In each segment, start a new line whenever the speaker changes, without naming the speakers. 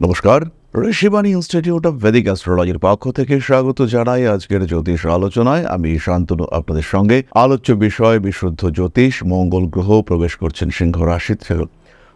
নমস্কার, Rishibani institute of Vedic অ্যাস্ট্রোলজির পক্ষ থেকে স্বাগত জানাই আজকের জ্যোতিষ আলোচনায়। আমি শান্তনু আপনাদের সঙ্গে। আলোচ্য বিষয় বিশুদ্ধ জ্যোতিষ। মঙ্গল গ্রহ প্রবেশ করছেন সিংহ রাশিতে।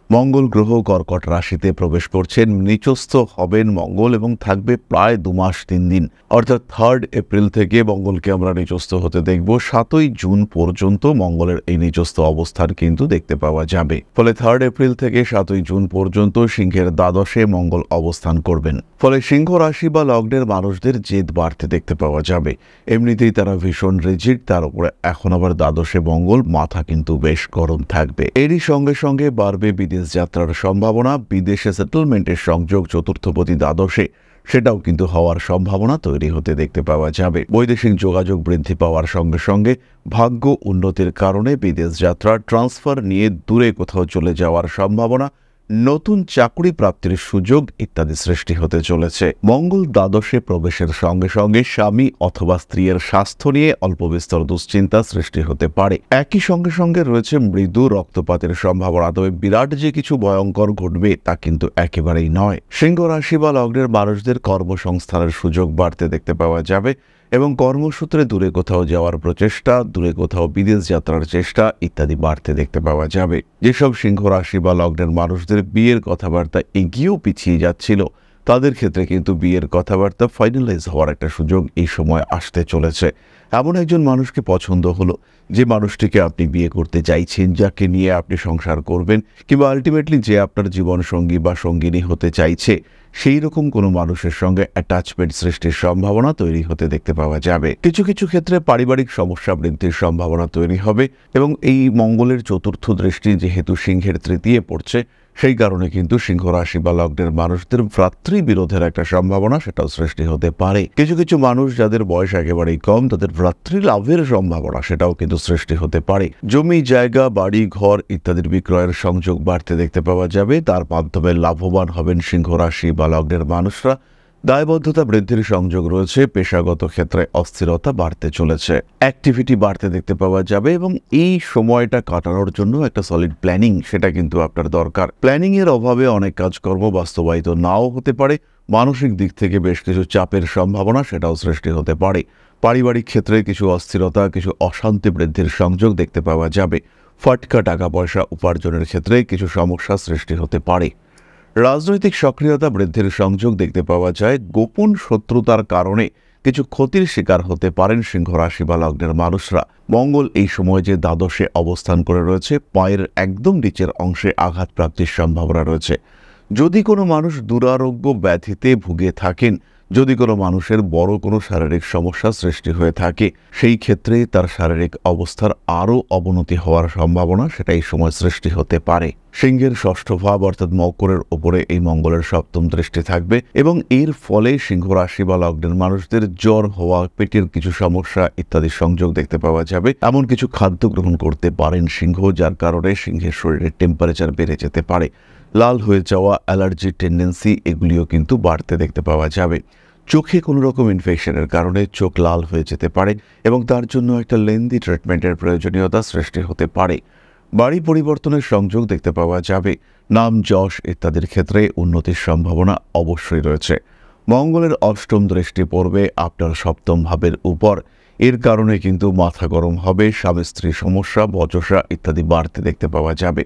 মঙ্গল গ্রহ কর্কট রাশিতে প্রবেশ করছেন। নিচস্থ হবেন মঙ্গল এবং থাকবে প্রায় 2 মাস 3 দিন, অর্থাৎ 3 এপ্রিল থেকে মঙ্গলকে আমরা নিচস্থ হতে দেখব। 7 জুন পর্যন্ত মঙ্গলের এই নিচস্থ অবস্থান কিন্তু দেখতে পাওয়া যাবে। ফলে 3 এপ্রিল থেকে 7 জুন পর্যন্ত সিংহের দ্বাদশে মঙ্গল অবস্থান করবেন। ফলে সিংহ রাশি বা লগ্নের মানুষদের জেদ বাড়তে দেখতে পাওয়া যাবে। এমনিতেই তারা ভীষণ রিজিড, তার উপরে এখন আবার দ্বাদশে মঙ্গল, মাথা কিন্তু বেশ গরম থাকবে। এরই সঙ্গে সঙ্গে বাড়বে বিদেশ যাত্রার সম্ভাবনা। বিদেশে সেটেলমেন্টের সংযোগ চতুর্থপতি দ্বাদশে, সেটাও কিন্তু হওয়ার সম্ভাবনা তৈরি হতে দেখতে পাওয়া যাবে। বৈদেশিক যোগাযোগ বৃদ্ধি পাওয়ার সঙ্গে সঙ্গে ভাগ্য উন্নতির কারণে বিদেশ যাত্রা, ট্রান্সফার নিয়ে দূরে কোথাও চলে যাওয়ার সম্ভাবনা, নতুন চাকরি প্রাপ্তির সুযোগ ইত্যাদি সৃষ্টি হতে চলেছে। মঙ্গল দ্বাদশে প্রবেশের সঙ্গে সঙ্গে স্বামী অথবা স্ত্রীর স্বাস্থ্য নিয়ে অল্প বিস্তর দুশ্চিন্তা সৃষ্টি হতে পারে। একই সঙ্গে সঙ্গে রয়েছে মৃদু রক্তপাতের সম্ভাবনা। তবে বিরাট যে কিছু ভয়ঙ্কর ঘটবে তা কিন্তু একেবারেই নয়। সিংহ রাশি বা লগ্নের মানুষদের কর্মসংস্থানের সুযোগ বাড়তে দেখতে পাওয়া যাবে এবং কর্মসূত্রে দূরে কোথাও যাওয়ার প্রচেষ্টা, দূরে কোথাও বিদেশ যাত্রার চেষ্টা ইত্যাদি বাড়তে দেখতে পাওয়া যাবে। যেসব সিংহ রাশি বা লগ্নের মানুষদের বিয়ের কথাবার্তা এগিয়েও পিছিয়ে যাচ্ছিল, তাদের ক্ষেত্রে কিন্তু বিয়ের কথাবার্তা ফাইনালাইজ হওয়ার একটা সুযোগ এই সময় আসতে চলেছে। এমন একজন মানুষকে পছন্দ হলো, যে মানুষটিকে আপনি বিয়ে করতে চাইছেন, যাকে নিয়ে আপনি সংসার করবেন, কিংবা আলটিমেটলি যে আপনার জীবন সঙ্গী বা সঙ্গিনী হতে চাইছে, সেই রকম কোনো মানুষের সঙ্গে অ্যাটাচমেন্ট সৃষ্টির সম্ভাবনা তৈরি হতে দেখতে পাওয়া যাবে। কিছু কিছু ক্ষেত্রে পারিবারিক সমস্যা বৃদ্ধির সম্ভাবনা তৈরি হবে এবং এই মঙ্গলের চতুর্থ দৃষ্টি যেহেতু সিংহের তৃতীয়ে পড়ছে, সেই কারণে কিন্তু সিংহ রাশি বা লগ্নের মানুষদের ভ্রাতৃবিরোধের একটা সম্ভাবনা সেটাও সৃষ্টি হতে পারে। কিছু কিছু মানুষ যাদের বয়স একেবারেই কম, তাদের ভ্রাতৃ লাভের সম্ভাবনা সেটাও কিন্তু সৃষ্টি হতে পারে। জমি জায়গা বাড়ি ঘর ইত্যাদির বিক্রয়ের সংযোগ বাড়তে দেখতে পাওয়া যাবে। তার মাধ্যমে লাভবান হবেন সিংহ রাশি বা লগ্নের মানুষরা। দায়বদ্ধতা বৃদ্ধির সংযোগ রয়েছে। পেশাগত ক্ষেত্রে অস্থিরতা বাড়তে চলেছে, অ্যাক্টিভিটি বাড়তে দেখতে পাওয়া যাবে এবং এই সময়টা কাটানোর জন্য একটা সলিড প্ল্যানিং সেটা কিন্তু আপনার দরকার। প্ল্যানিং এর অভাবে অনেক কাজকর্ম বাস্তবায়িত নাও হতে পারে। মানসিক দিক থেকে বেশ কিছু চাপের সম্ভাবনা সেটাও সৃষ্টি হতে পারে। পারিবারিক ক্ষেত্রে কিছু অস্থিরতা, কিছু অশান্তি বৃদ্ধির সংযোগ দেখতে পাওয়া যাবে। ফাটকা টাকা পয়সা উপার্জনের ক্ষেত্রে কিছু সমস্যা সৃষ্টি হতে পারে। রাজনৈতিক সক্রিয়তা বৃদ্ধির সংযোগ দেখতে পাওয়া যায়। গোপন শত্রুতার কারণে কিছু ক্ষতির শিকার হতে পারেন সিংহ রাশি বা লগ্নের মানুষরা। মঙ্গল এই সময় যে দ্বাদশে অবস্থান করে রয়েছে, পায়ের একদম নিচের অংশে আঘাত প্রাপ্তির সম্ভাবনা রয়েছে। যদি কোনো মানুষ দুরারোগ্য ব্যাধিতে ভুগে থাকেন, যদি কোনো মানুষের বড় কোনো শারীরিক সমস্যা সৃষ্টি হয়ে থাকে, সেই ক্ষেত্রে তার শারীরিক অবস্থার আরও অবনতি হওয়ার সম্ভাবনা সেটা এই সময় সৃষ্টি হতে পারে। সিংহের ষষ্ঠ ভাব অর্থাৎ মকরের ওপরে এই মঙ্গলের সপ্তম দৃষ্টি থাকবে এবং এর ফলে সিংহ রাশি বা লগ্নের মানুষদের জ্বর হওয়া, পেটের কিছু সমস্যা ইত্যাদি সংযোগ দেখতে পাওয়া যাবে। এমন কিছু খাদ্য গ্রহণ করতে পারেন সিংহ, যার কারণে সিংহের শরীরের টেম্পারেচার বেড়ে যেতে পারে। লাল হয়ে যাওয়া, অ্যালার্জি টেন্ডেন্সি এগুলিও কিন্তু বাড়তে দেখতে পাওয়া যাবে। চোখে কোনো রকম ইনফেকশনের কারণে চোখ লাল হয়ে যেতে পারে এবং তার জন্য একটা লেন্দি ট্রিটমেন্টের প্রয়োজনীয়তা সৃষ্টি হতে পারে। বাড়ি পরিবর্তনের সংযোগ দেখতে পাওয়া যাবে। নাম যশ ইত্যাদির ক্ষেত্রে উন্নতির সম্ভাবনা অবশ্যই রয়েছে। মঙ্গলের অষ্টম দৃষ্টি পড়বে আপনার সপ্তম ভাবের উপর। এর কারণে কিন্তু মাথা গরম হবে, স্বামী স্ত্রী সমস্যা, বচসা ইত্যাদি বাড়তে দেখতে পাওয়া যাবে।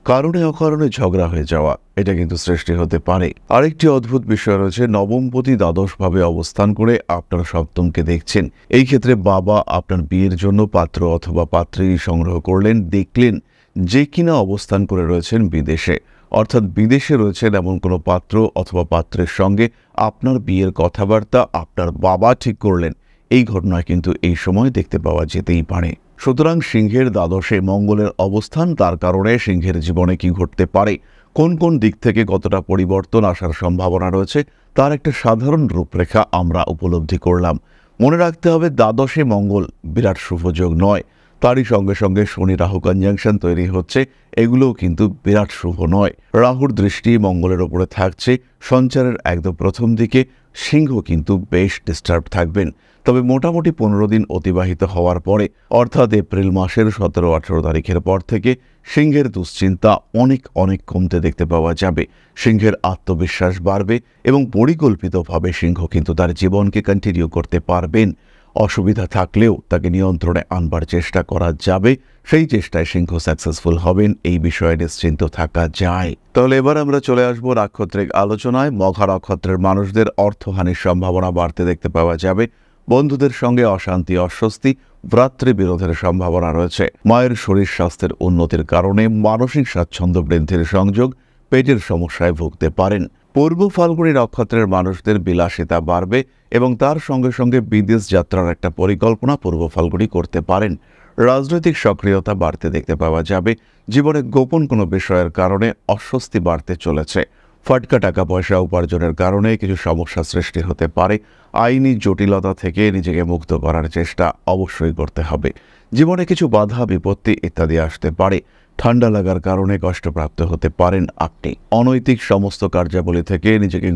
কারণে অকারণে ঝগড়া হয়ে যাওয়া এটা কিন্তু সৃষ্টি হতে পারে। আরেকটি অদ্ভুত বিষয় রয়েছে, নবমপতি দ্বাদশভাবে অবস্থান করে আপনার সপ্তমকে দেখছেন। এই ক্ষেত্রে বাবা আপনার বিয়ের জন্য পাত্র অথবা পাত্রী সংগ্রহ করলেন, দেখলেন যে কিনা অবস্থান করে রয়েছেন বিদেশে, অর্থাৎ বিদেশে রয়েছেন এমন কোনো পাত্র অথবা পাত্রের সঙ্গে আপনার বিয়ের কথাবার্তা আপনার বাবা ঠিক করলেন। এই ঘটনা কিন্তু এই সময় দেখতে পাওয়া যেতেই পারে। সুতরাং সিংহের দ্বাদশে মঙ্গলের অবস্থান, তার কারণে সিংহের জীবনে কি ঘটতে পারে, কোন কোন দিক থেকে কতটা পরিবর্তন আসার সম্ভাবনা রয়েছে, তার একটা সাধারণ রূপরেখা আমরা উপলব্ধি করলাম। মনে রাখতে হবে, দ্বাদশে মঙ্গল বিরাট শুভযোগ নয়। তারই সঙ্গে সঙ্গে শনি রাহু কনজাংশন তৈরি হচ্ছে, এগুলোও কিন্তু বিরাট শুভ নয়। রাহুর দৃষ্টি মঙ্গলের ওপরে থাকছে। সঞ্চারের একদম প্রথম দিকে সিংহ কিন্তু বেশ ডিস্টার্ব থাকবেন। তবে মোটামুটি 15 দিন অতিবাহিত হওয়ার পরে, অর্থাৎ এপ্রিল মাসের 17-18 তারিখের পর থেকে সিংহের দুশ্চিন্তা অনেক অনেক কমতে দেখতে পাওয়া যাবে। সিংহের আত্মবিশ্বাস বাড়বে এবং পরিকল্পিতভাবে সিংহ কিন্তু তার জীবনকে কন্টিনিউ করতে পারবেন। অসুবিধা থাকলেও তাকে নিয়ন্ত্রণে আনবার চেষ্টা করা যাবে, সেই চেষ্টায় সিংহ সাকসেসফুল হবেন, এই বিষয়ে নিশ্চিন্ত থাকা যায়। তাহলে এবার আমরা চলে আসবো নাক্ষত্রিক আলোচনায়। মঘা নক্ষত্রের মানুষদের অর্থহানির সম্ভাবনা বাড়তে দেখতে পাওয়া যাবে। বন্ধুদের সঙ্গে অশান্তি অস্বস্তি, ভ্রাতৃবিরোধের সম্ভাবনা রয়েছে। মায়ের শরীর স্বাস্থ্যের উন্নতির কারণে মানসিক স্বাচ্ছন্দ্য বৃদ্ধির সংযোগ, পেটের সমস্যায় ভুগতে পারেন। পূর্ব ফাল্গুনী নক্ষত্রের মানুষদের বিলাসিতা বাড়বে এবং তার সঙ্গে সঙ্গে বিদেশ যাত্রার একটা পরিকল্পনা পূর্ব ফাল্গুনী করতে পারেন। রাজনৈতিক সক্রিয়তা বাড়তে দেখতে পাওয়া যাবে। জীবনে গোপন কোনো বিষয়ের কারণে অস্বস্তি বাড়তে চলেছে। ফাটকা টাকা পয়সা উপার্জনের কারণে কিছু সমস্যা সৃষ্টি হতে পারে। আইনি জটিলতা থেকে নিজেকে মুক্ত করার চেষ্টা অবশ্যই করতে হবে। জীবনে কিছু বাধা বিপত্তি ইত্যাদি আসতে পারে। ঠান্ডা লাগার কারণে কষ্টপ্রাপ্ত হতে পারেন আপনি। অনৈতিক সমস্ত কার্যাবলী থেকে নিজেকে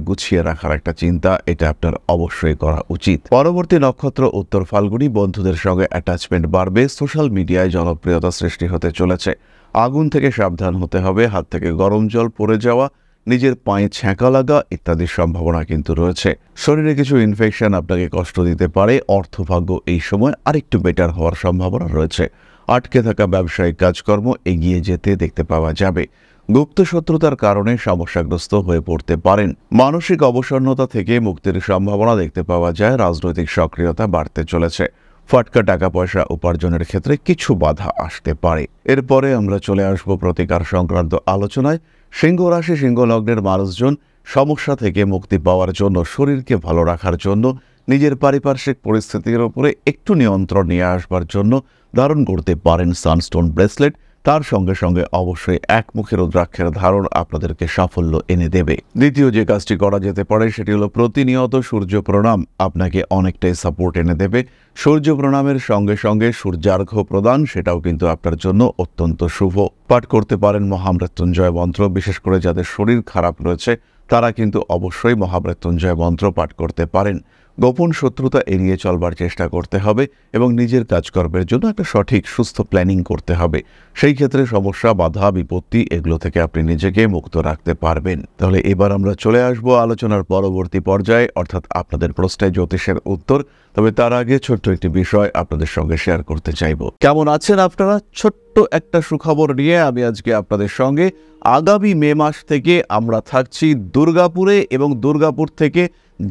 গুছিয়ে রাখার একটা চিন্তা, এটা আপনার অবশ্যই করা উচিত। পরবর্তী নক্ষত্র উত্তর ফাল্গুনী। বন্ধুদের সঙ্গে অ্যাটাচমেন্ট বাড়বে। সোশ্যাল মিডিয়ায় জনপ্রিয়তা সৃষ্টি হতে চলেছে। আগুন থেকে সাবধান হতে হবে। হাত থেকে গরম জল পড়ে যাওয়া, নিজের পায়ে ছ্যাঁকা লাগা ইত্যাদির সম্ভাবনা কিন্তু রয়েছে। শরীরে কিছু ইনফেকশন আপনাকে কষ্ট দিতে পারে। অর্থভাগ্য এই সময় আরেকটু বেটার হওয়ার সম্ভাবনা রয়েছে। আটকে থাকা ব্যবসায়িক কাজকর্ম এগিয়ে যেতে দেখতে পাওয়া যাবে। গুপ্ত শত্রুতার কারণে সমস্যাগ্রস্ত হয়ে পড়তে পারেন। মানসিক অবসন্নতা থেকে মুক্তির সম্ভাবনা দেখতে পাওয়া যায়। রাজনৈতিক সক্রিয়তা বাড়তে চলেছে। ফাটকা টাকা পয়সা উপার্জনের ক্ষেত্রে কিছু বাধা আসতে পারে। এরপরে আমরা চলে আসব প্রতিকার সংক্রান্ত আলোচনায়। সিংহ রাশি সিংহ লগ্নের মানুষজন সমস্যা থেকে মুক্তি পাওয়ার জন্য, শরীরকে ভালো রাখার জন্য, নিজের পারিপার্শ্বিক পরিস্থিতির উপরে একটু নিয়ন্ত্রণ নিয়ে আসবার জন্য ধারণ করতে পারেন সানস্টোন ব্রেসলেট। তার সঙ্গে সঙ্গে অবশ্যই একমুখী রুদ্রাক্ষের ধারণ আপনাদেরকে সাফল্য এনে দেবে। দ্বিতীয় যে কাজটি করা যেতে পারে সেটি হলো প্রতিনিয়ত সূর্য প্রণাম আপনাকে অনেকটাই সাপোর্ট এনে দেবে। সূর্য প্রণামের সঙ্গে সঙ্গে সূর্যার্ঘ্য প্রদান, সেটাও কিন্তু আপনার জন্য অত্যন্ত শুভ। পাঠ করতে পারেন মহামৃত্যুঞ্জয় মন্ত্র। বিশেষ করে যাদের শরীর খারাপ রয়েছে তারা কিন্তু অবশ্যই মহামৃত্যুঞ্জয় মন্ত্র পাঠ করতে পারেন। গোপন শত্রুতা এড়িয়ে চলবার চেষ্টা করতে হবে এবং নিজের কাজকর্মের জন্য একটা সঠিক সুস্থ প্ল্যানিং করতে হবে। সেই ক্ষেত্রে সমস্যা, বাধা, বিপত্তি এগুলো থেকে আপনি নিজেকে মুক্ত রাখতে পারবেন। তাহলে এবার আমরা চলে আসব আলোচনার পরবর্তী পর্যায়ে, অর্থাৎ আপনাদের প্রশ্নে জ্যোতিষের উত্তর। তবে তার আগে ছোট্ট একটি বিষয় আপনাদের সঙ্গে শেয়ার করতে চাইব। কেমন আছেন আপনারা? ছোট্ট একটা সুখবর নিয়ে আমি আজকে আপনাদের সঙ্গে। আগামী মে মাস থেকে আমরা থাকছি দুর্গাপুরে, এবং দুর্গাপুর থেকে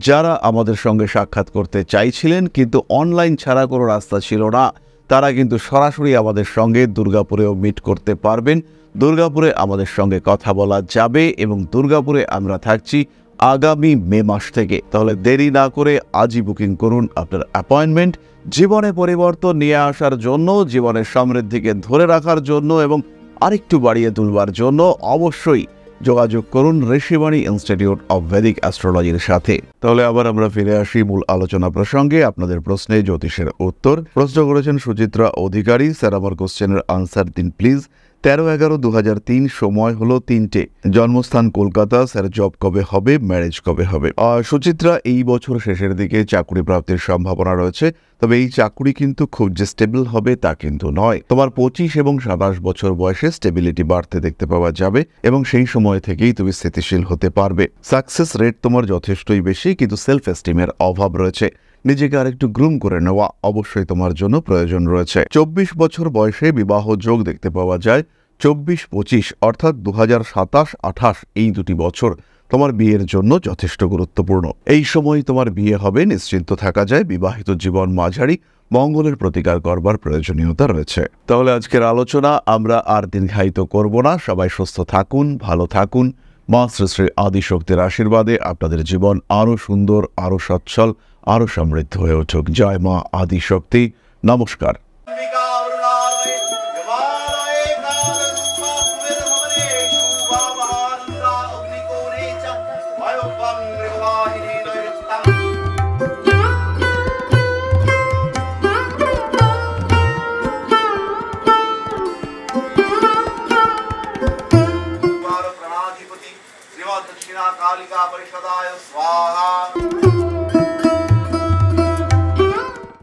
যারা আমাদের সঙ্গে সাক্ষাৎ করতে চাইছিলেন কিন্তু অনলাইন ছাড়া কোনো রাস্তা ছিল না, তারা কিন্তু সরাসরি আমাদের সঙ্গে দুর্গাপুরেও মিট করতে পারবেন। দুর্গাপুরে আমাদের সঙ্গে কথা বলা যাবে এবং দুর্গাপুরে আমরা থাকছি আগামী মে মাস থেকে। তাহলে দেরি না করে আজই বুকিং করুন আপনার অ্যাপয়েন্টমেন্ট। জীবনে পরিবর্তন নিয়ে আসার জন্য, জীবনের সমৃদ্ধিকে ধরে রাখার জন্য এবং আরেকটু বাড়িয়ে তুলবার জন্য অবশ্যই যোগাযোগ করুন ঋষিবাণী ইনস্টিটিউট অব ভেদিক অ্যাস্ট্রোলজির সাথে। তাহলে আবার আমরা ফিরে আসি মূল আলোচনা প্রসঙ্গে। আপনাদের প্রশ্নে জ্যোতিষের উত্তর প্রশ্ন করেছেন সুচিত্রা অধিকারী। স্যার, আমার কোশ্চেনের আনসার দিন প্লিজ। 13/11/2003, সময় হলো 3টে, জন্মস্থান কলকাতা। স্যার, জব কবে হবে, ম্যারেজ কবে হবে? সুচিত্রা, এই বছর শেষের দিকে চাকরি প্রাপ্তির সম্ভাবনা রয়েছে, তবে এই চাকরি কিন্তু খুব যে স্টেবল হবে তা কিন্তু নয়। তোমার 25 এবং 27 বছর বয়সে স্টেবিলিটি বাড়তে দেখতে পাওয়া যাবে এবং সেই সময় থেকেই তুমি স্থিতিশীল হতে পারবে। সাকসেস রেট তোমার যথেষ্টই বেশি, কিন্তু সেলফ এস্টিমের অভাব রয়েছে। নিজেকে আরেকটু গ্রুম করে নেওয়া অবশ্যই তোমার জন্য প্রয়োজন রয়েছে। 24 বছর বয়সে বিবাহ যোগ দেখতে পাওয়া যায়। 24-25 অর্থাৎ 2027-28 এই দুটি বছর তোমার বিয়ের জন্য যথেষ্ট গুরুত্বপূর্ণ। এই সময় তোমার বিয়ে হবে, নিশ্চিন্ত থাকা যায়। বিবাহিত জীবন মাঝারি, মঙ্গলের প্রতিকার করবার প্রয়োজনীয়তা রয়েছে। তাহলে আজকের আলোচনা আমরা আর দীর্ঘায়িত করব না। সবাই সুস্থ থাকুন, ভালো থাকুন। মা শ্রী শ্রী আদিশক্তির আশীর্বাদে আপনাদের জীবন আরও সুন্দর, আরও সচ্ছল, আরও সমৃদ্ধ হয়ে উঠুক। জয় মা আদিশক্তি। নমস্কার।